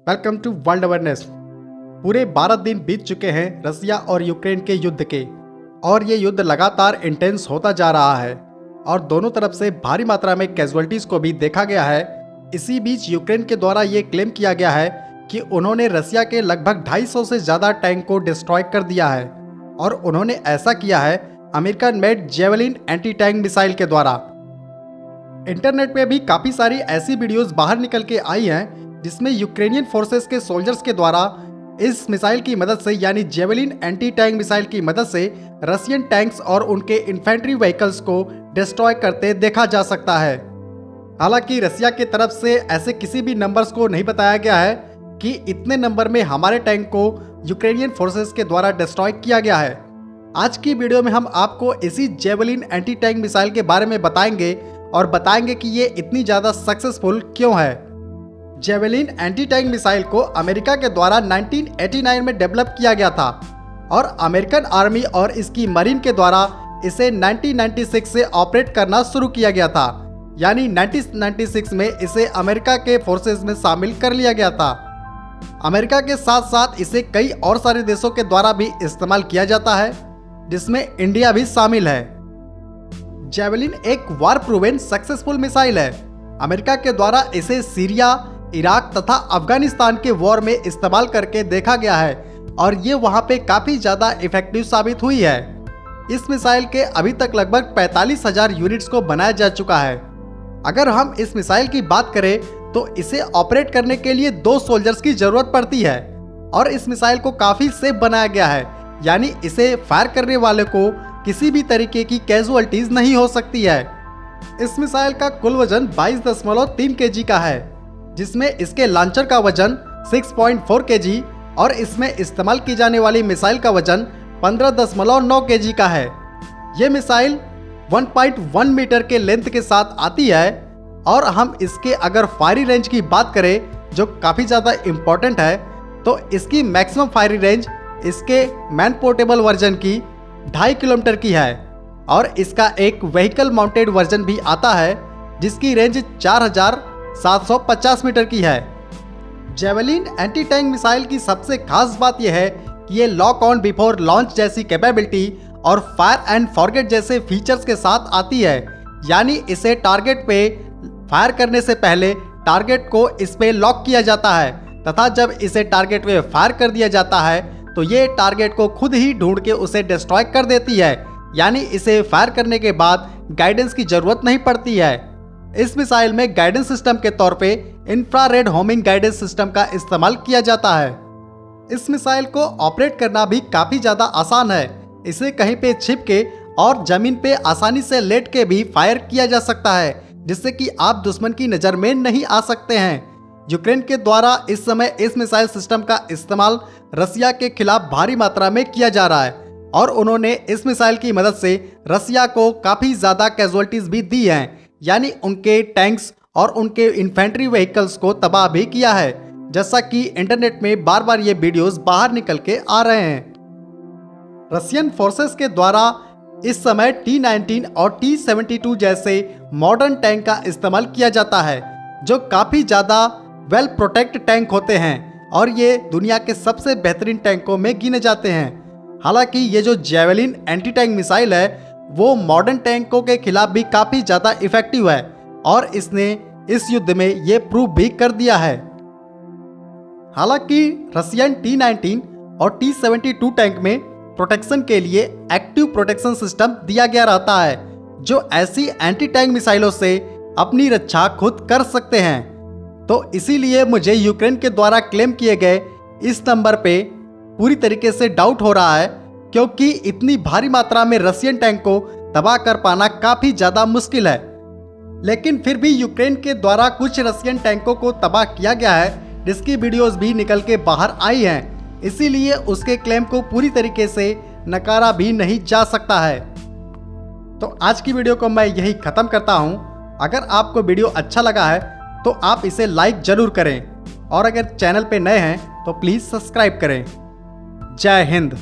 Welcome to world awareness. पूरे 12 दिन बीत चुके हैं रसिया और यूक्रेन के युद्ध के, और ये युद्ध लगातार इंटेंस होता जा रहा है और दोनों तरफ से भारी मात्रा में कैजुअल्टीज को भी देखा गया है। इसी बीच यूक्रेन के द्वारा ये क्लेम किया गया है कि उन्होंने रसिया के लगभग 250 से ज़्यादा टैंक को डिस्ट्रॉय कर दिया है, और उन्होंने ऐसा किया है American made javelin anti tank missile के द्वारा। इंटरनेट पे भी काफ़ी सारी ऐसी वीडियोस बाहर निकल के आई हैं जिसमें यूक्रेनियन फोर्सेस के सोल्जर्स के द्वारा इस मिसाइल की मदद से, यानी जेवलिन एंटी टैंक मिसाइल की मदद से रशियन टैंक्स और उनके इन्फेंट्री व्हीकल्स को डिस्ट्रॉय करते देखा जा सकता है। हालांकि रसिया की तरफ से ऐसे किसी भी नंबर्स को नहीं बताया गया है कि इतने नंबर में हमारे टैंक को यूक्रेनियन फोर्सेस के द्वारा डिस्ट्रॉय किया गया है। आज की वीडियो में हम आपको इसी जेवलिन एंटी टैंक मिसाइल के बारे में बताएंगे और बताएंगे कि ये इतनी ज़्यादा सक्सेसफुल क्यों है। जेवलिन एंटी टैंक मिसाइल को अमेरिका के द्वारा 1989 में डेवलप किया गया था और अमेरिकन आर्मी और इसकी मरीन के द्वारा इसे 1996 से ऑपरेट करना शुरू किया गया था, यानी 1996 में इसे अमेरिका के फोर्सेस में शामिल कर लिया गया था। अमेरिका के साथ साथ इसे कई और सारे देशों के द्वारा भी इस्तेमाल किया जाता है, जिसमें इंडिया भी शामिल है। जेवलिन एक वार प्रूवन सक्सेसफुल मिसाइल है। अमेरिका के द्वारा इसे सीरिया, इराक तथा अफगानिस्तान के वॉर में इस्तेमाल करके देखा गया है और ये वहां पे काफ़ी ज़्यादा इफेक्टिव साबित हुई है। इस मिसाइल के अभी तक लगभग 45,000 यूनिट्स को बनाया जा चुका है। अगर हम इस मिसाइल की बात करें तो इसे ऑपरेट करने के लिए 2 सोल्जर्स की ज़रूरत पड़ती है और इस मिसाइल को काफ़ी सेफ बनाया गया है, यानी इसे फायर करने वाले को किसी भी तरीके की कैजुअल्टीज नहीं हो सकती है। इस मिसाइल का कुल वजन 22.3 केजी का है, जिसमें इसके लॉन्चर का वजन 6.4 केजी और इसमें इस्तेमाल की जाने वाली मिसाइल का वजन 15.9 केजी का है। ये मिसाइल 1.1 मीटर के लेंथ के साथ आती है और हम इसके अगर फायरिंग रेंज की बात करें, जो काफ़ी ज़्यादा इम्पोर्टेंट है, तो इसकी मैक्सिमम फायरिंग रेंज इसके मैन पोर्टेबल वर्जन की 2.5 किलोमीटर की है और इसका एक व्हीकल माउंटेड वर्जन भी आता है जिसकी रेंज 4,750 मीटर की है। जेवलिन एंटी टैंक मिसाइल की सबसे खास बात यह है कि ये लॉक ऑन बिफोर लॉन्च जैसी कैपेबिलिटी और फायर एंड फॉरगेट जैसे फीचर्स के साथ आती है, यानी इसे टारगेट पे फायर करने से पहले टारगेट को इस पे लॉक किया जाता है तथा जब इसे टारगेट पे फायर कर दिया जाता है तो ये टारगेट को खुद ही ढूंढ के उसे डिस्ट्रॉय कर देती है, यानी इसे फायर करने के बाद गाइडेंस की जरूरत नहीं पड़ती है। इस मिसाइल में गाइडेंस सिस्टम के तौर पे इंफ्रारेड होमिंग गाइडेंस सिस्टम का इस्तेमाल किया जाता है। इस मिसाइल को ऑपरेट करना भी काफ़ी ज़्यादा आसान है। इसे कहीं पे छिप के और ज़मीन पे आसानी से लेट के भी फायर किया जा सकता है, जिससे कि आप दुश्मन की नज़र में नहीं आ सकते हैं। यूक्रेन के द्वारा इस समय इस मिसाइल सिस्टम का इस्तेमाल रसिया के खिलाफ भारी मात्रा में किया जा रहा है और उन्होंने इस मिसाइल की मदद से रसिया को काफ़ी ज़्यादा कैजुअल्टीज भी दी हैं, यानी उनके टैंक्स और उनके इन्फेंट्री व्हीकल्स को तबाह भी किया है, जैसा कि इंटरनेट में बार बार ये वीडियोस बाहर निकल के आ रहे हैं। रशियन फोर्सेस के द्वारा इस समय T-19 और T-72 जैसे मॉडर्न टैंक का इस्तेमाल किया जाता है, जो काफ़ी ज़्यादा वेल प्रोटेक्ट टैंक होते हैं और ये दुनिया के सबसे बेहतरीन टैंकों में गिने जाते हैं। हालांकि ये जो जेवलिन एंटी टैंक मिसाइल है वो मॉडर्न टैंकों के खिलाफ भी काफ़ी ज़्यादा इफेक्टिव है और इसने इस युद्ध में ये प्रूव भी कर दिया है। हालांकि रशियन T-19 और T-72 टैंक में प्रोटेक्शन के लिए एक्टिव प्रोटेक्शन सिस्टम दिया गया रहता है, जो ऐसी एंटी टैंक मिसाइलों से अपनी रक्षा खुद कर सकते हैं। तो इसीलिए मुझे यूक्रेन के द्वारा क्लेम किए गए इस नंबर पे पूरी तरीके से डाउट हो रहा है, क्योंकि इतनी भारी मात्रा में रशियन टैंक को तबाह कर पाना काफ़ी ज़्यादा मुश्किल है। लेकिन फिर भी यूक्रेन के द्वारा कुछ रशियन टैंकों को तबाह किया गया है, जिसकी वीडियोस भी निकल के बाहर आई हैं, इसीलिए उसके क्लेम को पूरी तरीके से नकारा भी नहीं जा सकता है। तो आज की वीडियो को मैं यही ख़त्म करता हूँ। अगर आपको वीडियो अच्छा लगा है तो आप इसे लाइक ज़रूर करें और अगर चैनल पे नए हैं तो प्लीज़ सब्सक्राइब करें। जय हिंद।